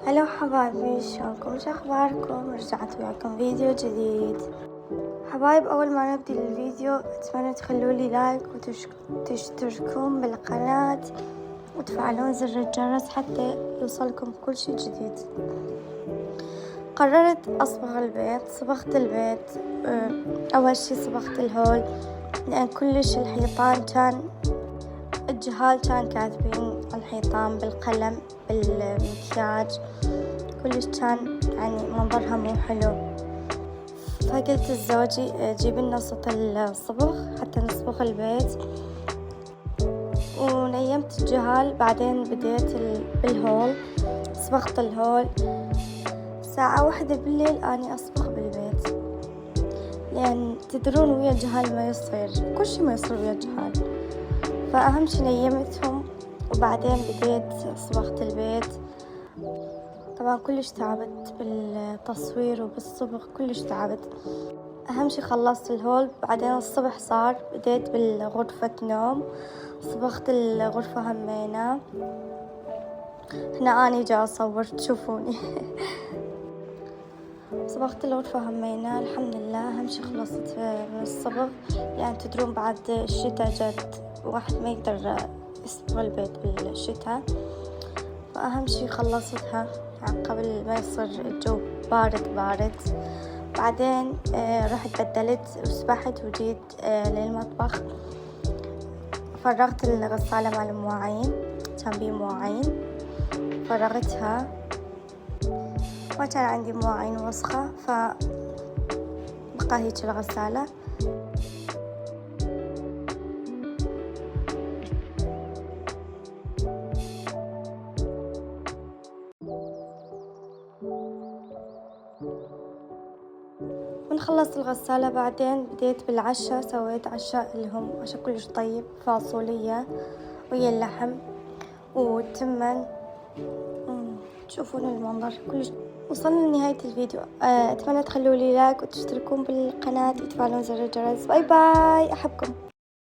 هلو حبايبي، شلونكم؟ شو اخباركم؟ رجعت وياكم فيديو جديد. حبايب، اول ما نبدي الفيديو اتمنى تخلولي لايك وتشتركون بالقناة وتفعلون زر الجرس حتى يوصلكم كل شي جديد. قررت اصبغ البيت. صبغت البيت. اول شي صبغت الهول لان كلش الحيطان الجهال كان كاتبين على الحيطان بالقلم بالمكياج، كلش كان يعني منظرها مو حلو. فقلت لزوجي جيب لنا صوت الصبغ حتى نصبغ البيت، ونيمت الجهال. بعدين بديت بالهول، صبغت الهول. ساعة 1 بالليل اني اصبغ بالبيت، لان تدرون ويا الجهال ما يصير، كل شي ما يصير ويا الجهال، فأهم شي نيمتهم. وبعدين بديت صبغت البيت. طبعا كلش تعبت بالتصوير وبالصبغ، كلش تعبت. أهم شي خلصت الهول. بعدين الصبح صار بديت بالغرفة نوم، صبغت الغرفة همينة. هنا أني جا أصور تشوفوني. صبغت الغرفة همينة الحمد لله. أهم شي خلصت من الصبغ، يعني تدرون بعد الشتاء جد واحد ما يقدر يصبغ البيت بالشتاء، فأهم شي خلصتها يعني قبل ما يصير الجو بارد. بعدين رحت بدلت وسبحت وجيت للمطبخ. فرغت الغسالة مال المواعين، كان بيه مواعين فرغتها. ما كان عندي مواعين وسخة فبقى هيك الغسالة. من خلصت الغسالة بعدين بديت بالعشاء. سويت عشاء اللي هم عشاء كلش طيب، فاصوليا ويا اللحم والتمن. تشوفون المنظر كلش. وصلنا لنهاية الفيديو. أتمنى تخلوا لي لايك وتشتركون بالقناة وتفعلون زر الجرس. باي باي، أحبكم.